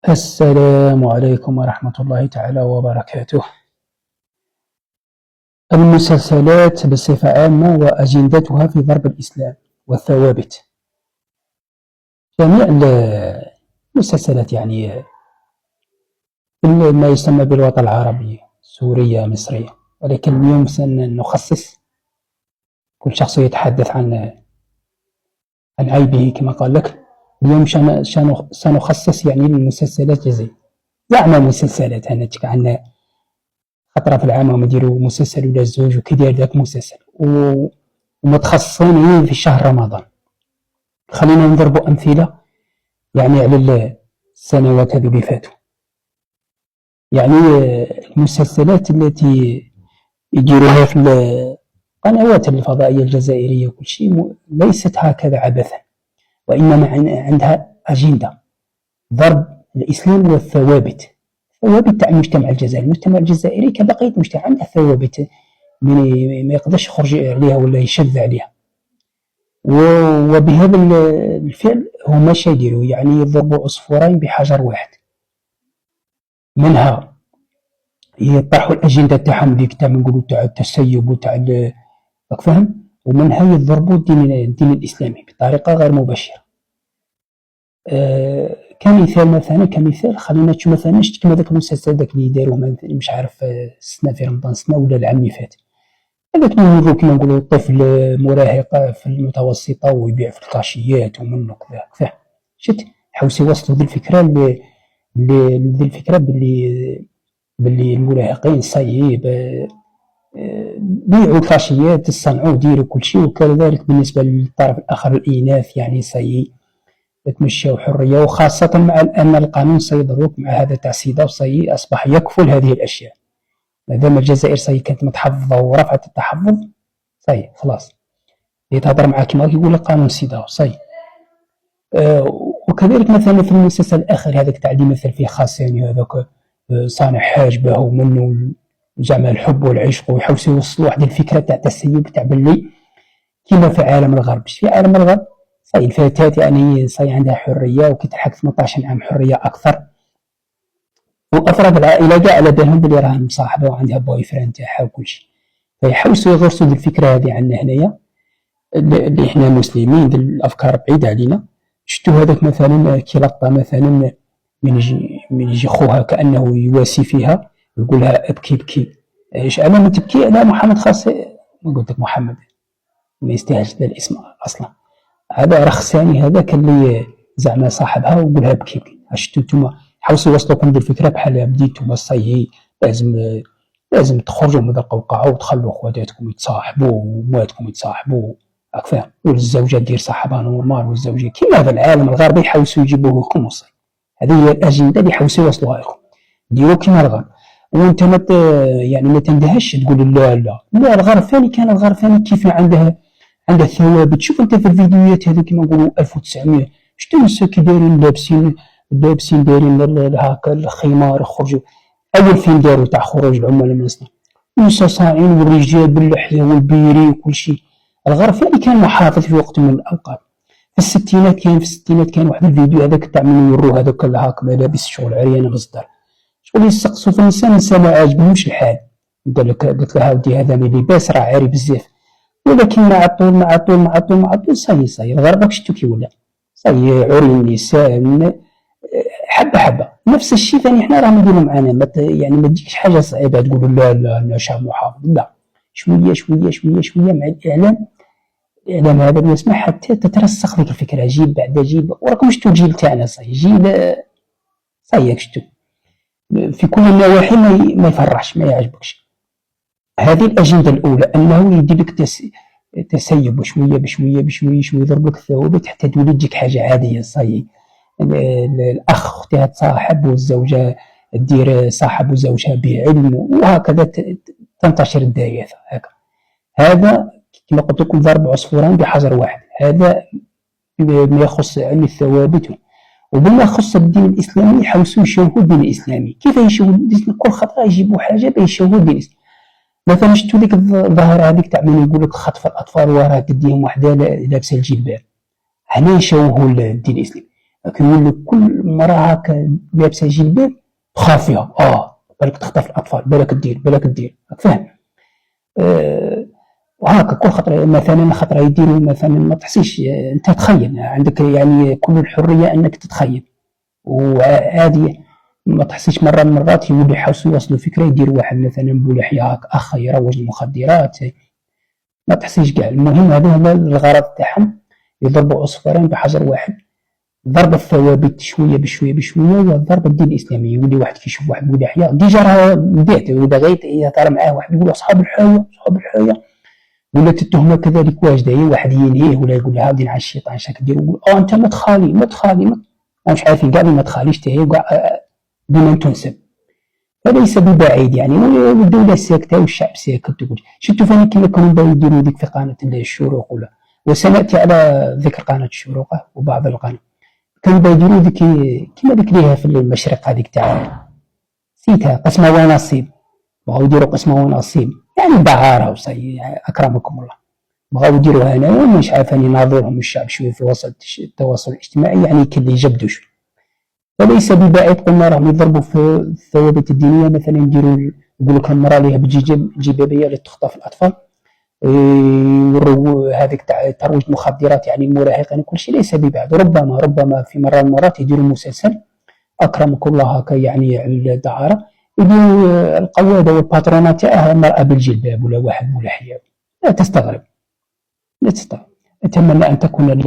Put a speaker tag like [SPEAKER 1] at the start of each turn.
[SPEAKER 1] السلام عليكم ورحمة الله تعالى وبركاته. المسلسلات بصفة عامة وأجندتها في ضرب الإسلام والثوابت. جميع المسلسلات يعني ما يسمى بالوطن العربي، سورية، مصرية، ولكن اليوم سنخصص كل شخص يتحدث عن عيبه كما قال لك. اليوم سنخصص يعني المسلسلات الجزائرية، زعما مسلسلات أنا عندنا خطرة في العام هما يديروا مسلسل ولا زوج وكيدير ذاك مسلسل ومتخصصين في شهر رمضان. خلينا نضربوا أمثلة يعني على السنوات هذه اللي فاتوا. يعني المسلسلات التي يديروها في القنوات الفضائية الجزائرية وكل شيء ليست هكذا عبثا، وإنما عندها أجندة ضرب الإسلام والثوابت، ثوابت تاع المجتمع الجزائري. المجتمع الجزائري كبقية المجتمع عنده ثوابت ما يقدرش يخرج عليها ولا يشذ عليها، وبهذا الفعل هما شا يديروا يعني يضربوا عصفورين بحجر واحد. منها يطرحوا الأجندة تاعهم ذيك تاع نقولوا تاع التسيب وتاع راك فاهم، ومنها يضربوا الدين الإسلامي بطريقة غير مباشرة. كمثال خلينا نشوف مثلا شفت كيما ذاك المسلسل ذاك اللي داروه مش عارف السنة في رمضان السنة ولا العام اللي فات، هذاك نورو كيما نقولوا طفل مراهق في المتوسطة ويبيع في الكاشيات ومنه كذا. شفت حوسي وصلوا ذي الفكرة ذي الفكرة باللي المراهقين صايب بيعوا الكاشيات تصنعوا ديروا كل شيء، وكذلك بالنسبة للطرف الآخر الإناث يعني صاي يتمشوا حرية، وخاصة مع أن القانون سيضرك مع هذا تاع السيدة وصي أصبح يكفل هذه الأشياء. مادام الجزائر صي كانت متحفظة ورفعت التحفظ صي خلاص يتهضر معاك كيما يقول لك قانون السيدة وصي. وكذلك مثلا في المسلسل الآخر هذاك تاع اللي مثل فيه خاصاني هذاك صانع حاجبه ومنه جمع الحب والعشق، ويحاولوا يوصلوا واحد الفكرة تاع التسيب تاع باللي كيما في عالم الغرب. في عالم الغرب صاي الفتاة يعني صاي عندها حرية وكتحك 18 عام حرية أكثر، وأفراد العائلة كاع على بالهم بلي راها مصاحبة وعندها بوي فريند تاعها وكل شيء. فيحاولوا يغرسوا الفكرة هذه عندنا هنايا اللي احنا مسلمين، الأفكار بعيدة علينا. شفتوا هذاك مثلا كي لقطة مثلا من يجي خوها كأنه يواسي فيها ويقول لها ابكي بكي، ايش على ما تبكي على محمد خاصي، ما قلت لك محمد ما يستاهلش ذا الاسم أصلا. هذا رخصاني هذاك اللي زعما صاحبها ويقول لها بكي بكي. شفتوا نتوما حاولوا يوصلوكم بالفكرة بحال بديتوا صاي لازم تخرجوا من القوقعة وتخلوا خواتاتكم يتصاحبوا ومواتكم يتصاحبوا، راك فاهم، والزوجة دير صاحبها نورمال والزوجة كيما هذا العالم الغربي يحاولوا يجيبوه لكم وصي. هذه هي الأجندة اللي يحاولوا يوصلوها لكم، ديروا كيما الغرب وانت يعني ما تندهش تقول لا الغرب ثاني كان الغرب ثاني كيف عنده ثوابت. شوف انت في الفيديوهات هذو كيما نقولوا 1900 شتو الناس كي دايرين لابسين دايرين هكا الخمار يخرجوا. اول فيلم داروا تاع خروج العمال من المصنع نساء صاعين والرجال باللحيه والبيري وكل شيء. الغرب ثاني كان محافظ في وقت من الاوقات. في الستينات كان واحد الفيديو هذاك تاع من يوروا هذاك هاك ملابس شغل عريانه بالصدر، شغل يسقسوا في النساء ما عاجبهمش الحال. قلت لها ودي هذا من لباس راه عاري بزاف، ولكن مع طول صاي الغرب راك شفتو كي ولا صاي عري النساء حبه نفس الشيء ثاني حنا راهم يديروا معنا. يعني ما تجيكش حاجه صعيبه تقولوا لا شاب محافظ، لا شويه مع الاعلام هذا اللي يسمع حتى تترسخ فيك الفكره جيل بعد جيل. وراكم شفتوا الجيل تاعنا صاي جيل صاي شفتوا في كل النواحي ما يفرحش ما يعجبكش. هذه الأجندة الأولى أنه يدير لك تسيب بشوية يضرب لك الثوابت حتى تولي تجيك حاجة عادية صاي. الأخ أختها تصاحب والزوجة تدير صاحب وزوجها بعلم وهكذا تنتشر الدايرة هكا. هذا كما قلت لكم ضرب عصفورين بحجر واحد. هذا ما يخص علم الثوابت. وبما يخص الدين الإسلامي يحاولوا يشوهوا الدين الإسلامي. كيف يشوهوا الدين الإسلامي؟ كل خطرة يجيبوا حاجة بيشوهوا الدين الإسلامي. مثلا شفتوا ديك الظاهرة هذيك تاع من يقول لك خطف الأطفال وراه تديهم وحدة لابسة الجلباب، هنا يشوهوا الدين الإسلامي. كيولي كل مرة هاكا لابسة جلباب تخاف فيها، بالك تخطف الأطفال، بالك دير راك فاهم. وهاكا كل خطرة مثلا خطرة يديروا مثلا ما تحسيش أنت تخيل عندك يعني كل الحرية أنك تتخيل، وهذه ما تحسيش مرة من المرات يولوا يحاولوا يوصلوا فكرة يديروا واحد مثلا بولحية هاك أخ يروج المخدرات ما تحسيش كاع. المهم هذا هو الغرض تاعهم، يضربوا عصفورين بحجر واحد، ضرب الثوابت شويه بشويه وضرب الدين الاسلامي. يولي واحد كيشوف واحد بولحيه ديجا راه بدات ولا غير يهضر معاه واحد يقول اصحاب الحايه ولات التهمه كذلك واجده، واحد ينهيه ولا يقول له هاودي على الشيطان شاك دير، يقول انت ما تخالي مش عارفين كاع ما تخاليش تاهي كاع بما تنسب. فليس ببعيد يعني، والدوله ساكته والشعب ساكت. تقول شفتوا فاني كيما كانوا يديروا ذيك في قناه الشروق ولا، وسناتي على ذكر قناه الشروق وبعض القناه كانوا يديروا ذيك كيما ذيك ليها في المشرق هذيك تاع نسيتها قسمه ونصيب، بغاو يديروا قسمه ونصيب يعني دعاره وصي اكرمكم الله، بغاو يديروها هنايا مش عارف اني ناظرهم الشعب شويه في وسط التواصل الاجتماعي يعني كي يجبدوا شويه. فليس ببعيد قلنا راهم يضربوا في الثوابت الدينيه، مثلا يديروا يقول لك المراه ليها بجبابيه لتخطف الاطفال، هذيك تاع ترويج مخدرات يعني المراهقين كل شيء. ليس ببعيد ربما في مره من المرات يديروا مسلسل اكرمكم الله هكا يعني على الدعاره، يديروا القواده والباترونات تاعها المراه بالجلباب ولا واحد ملحيه. لا تستغرب. اتمنى ان تكون